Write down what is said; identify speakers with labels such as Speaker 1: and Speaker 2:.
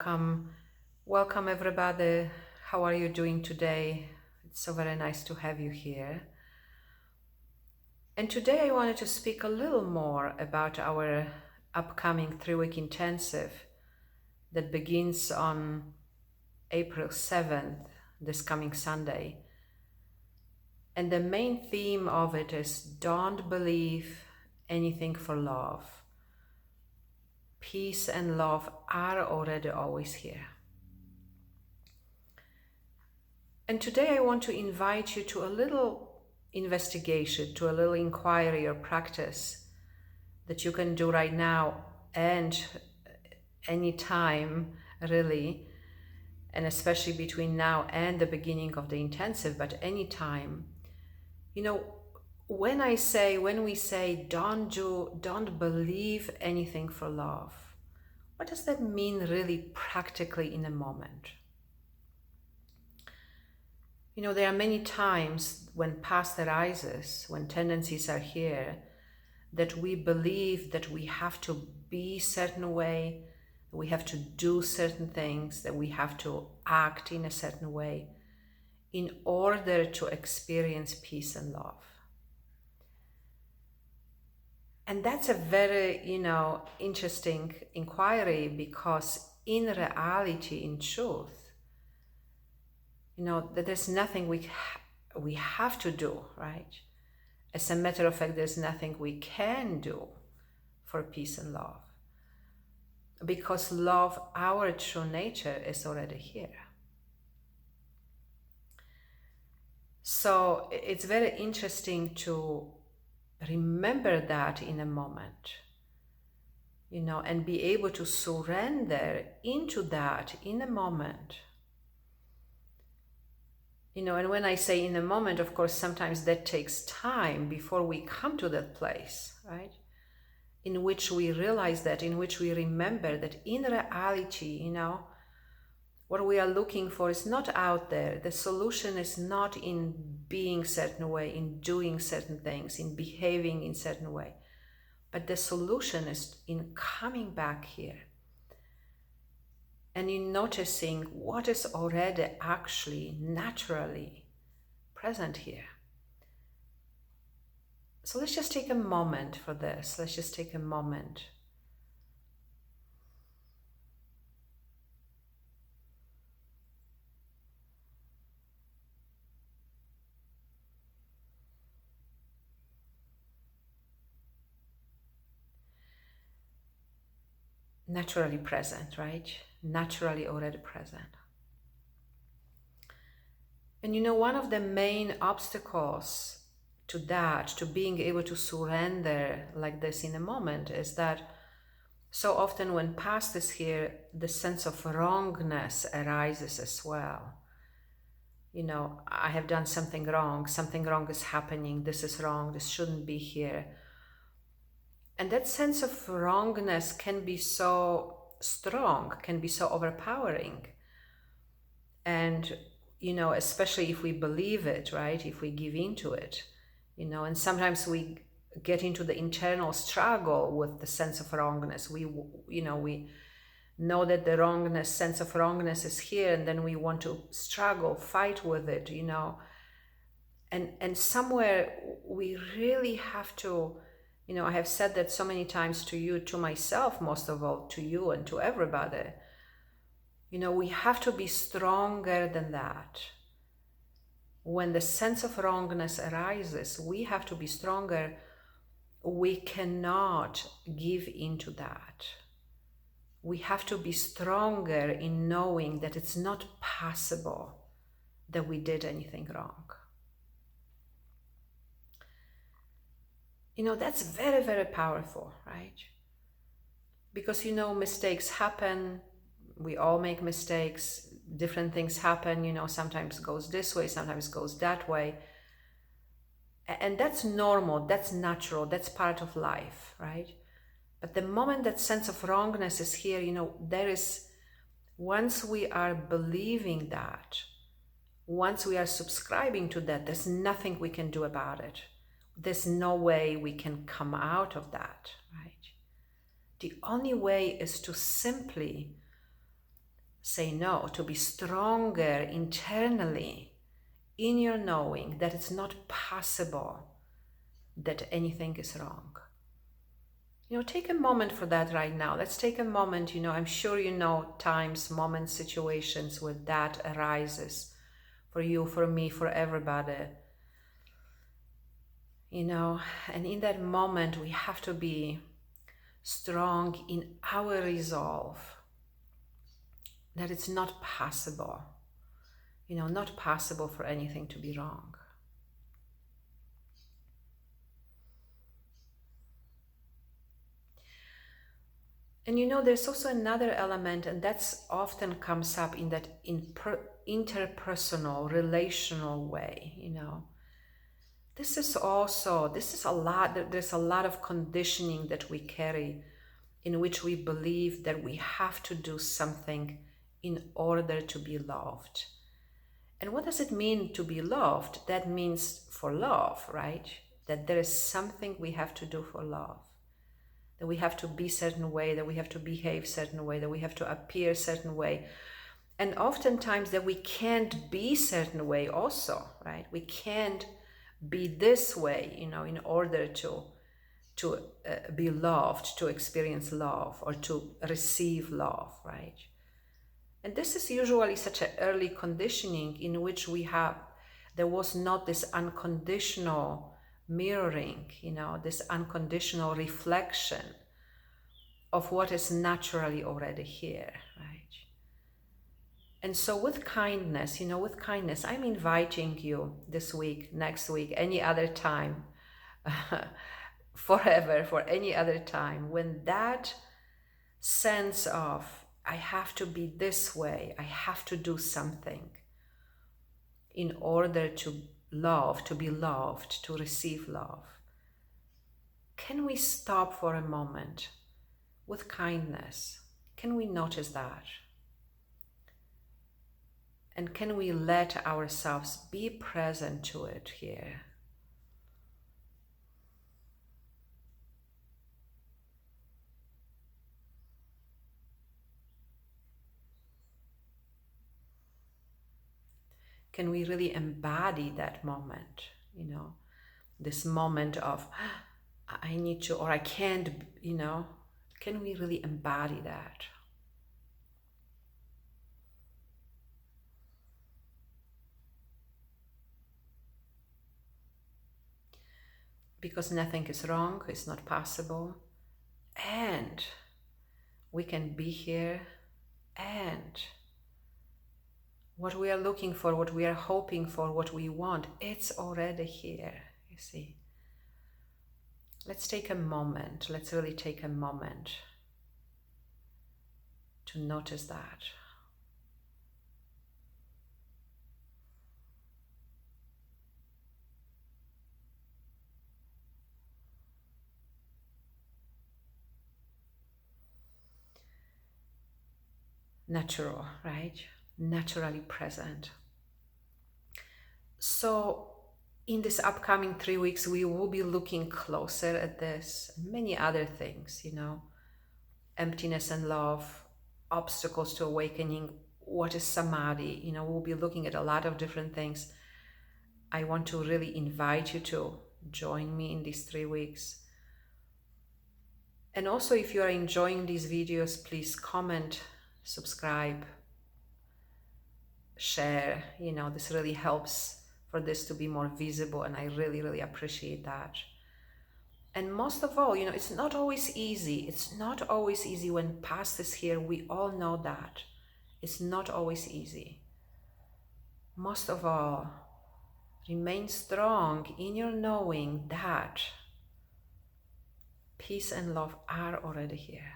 Speaker 1: Welcome, welcome everybody. How are you doing today? It's so very nice to have you here. And today I wanted to speak a little more about our upcoming 3-week intensive that begins on April 7th, this coming Sunday. And the main theme of it is don't believe anything for love. Peace and love are already always here. And today I want to invite you to a little investigation, to a little inquiry or practice that you can do right now and anytime, really, and especially between now and the beginning of the intensive, but anytime. When we say don't believe anything for love, what does that mean really practically in a moment? There are many times when past arises, when tendencies are here, that we believe that we have to be a certain way, that we have to do certain things, that we have to act in a certain way in order to experience peace and love. And that's a very, interesting inquiry, because in reality, in truth, that there's nothing we have to do, right? As a matter of fact, there's nothing we can do for peace and love, because love, our true nature, is already here. So it's very interesting to remember that in a moment, and be able to surrender into that in a moment. And when I say in a moment, of course, sometimes that takes time before we come to that place, right? In which we realize that, in which we remember that in reality, what we are looking for is not out there. The solution is not in being a certain way, in doing certain things, in behaving in a certain way. But the solution is in coming back here and in noticing what is already actually naturally present here. So let's just take a moment for this. Let's just take a moment. Naturally present, right? Naturally already present. And one of the main obstacles to that, to being able to surrender like this in a moment, is that so often when past is here, the sense of wrongness arises as well. I have done something wrong is happening, this is wrong, this shouldn't be here. And that sense of wrongness can be so strong, can be so overpowering. And, especially if we believe it, right? If we give into it, and sometimes we get into the internal struggle with the sense of wrongness. We know that the wrongness, sense of wrongness is here, and then we want to struggle, fight with it, and somewhere we really have to, I have said that so many times to you, to myself, most of all, to you and to everybody. We have to be stronger than that. When the sense of wrongness arises, we have to be stronger. We cannot give into that. We have to be stronger in knowing that it's not possible that we did anything wrong. That's very, very powerful, right? Because, mistakes happen. We all make mistakes. Different things happen, sometimes it goes this way, sometimes it goes that way. And that's normal, that's natural, that's part of life, right? But the moment that sense of wrongness is here, there is, once we are believing that, once we are subscribing to that, there's nothing we can do about it. There's no way we can come out of that, right? The only way is to simply say no, to be stronger internally in your knowing that it's not possible that anything is wrong. Take a moment for that right now. Let's take a moment. I'm sure you know times, moments, situations where that arises for you, for me, for everybody. And in that moment, we have to be strong in our resolve that it's not possible, not possible for anything to be wrong. And there's also another element, and that's often comes up in that interpersonal, relational way, There's a lot, there's a lot of conditioning that we carry in which we believe that we have to do something in order to be loved. And what does it mean to be loved? That means for love, right? That there is something we have to do for love. That we have to be certain way, that we have to behave certain way, that we have to appear certain way. And oftentimes that we can't be certain way also, right? We can't be this way, in order to be loved, to experience love, or to receive love, right? And this is usually such an early conditioning in which there was not this unconditional mirroring, this unconditional reflection of what is naturally already here, right? And so with kindness, I'm inviting you this week, next week, any other time, forever, for any other time, when that sense of I have to be this way, I have to do something in order to love, to be loved, to receive love. Can we stop for a moment with kindness? Can we notice that? And can we let ourselves be present to it here? Can we really embody that moment, this moment of I need to, or I can't, can we really embody that? Because nothing is wrong, it's not possible, and we can be here, and what we are looking for, what we are hoping for, what we want, it's already here, you see. Let's take a moment, let's really take a moment to notice that. Natural, right? Naturally present. So in this upcoming 3 weeks, we will be looking closer at this, many other things, emptiness and love, obstacles to awakening, what is samadhi, we'll be looking at a lot of different things. I want to really invite you to join me in these 3 weeks. And also, if you are enjoying these videos, please comment, subscribe, share. This really helps for this to be more visible, and I really, really appreciate that. And most of all, it's not always easy. It's not always easy when past is here. We all know that. It's not always easy. Most of all, remain strong in your knowing that peace and love are already here.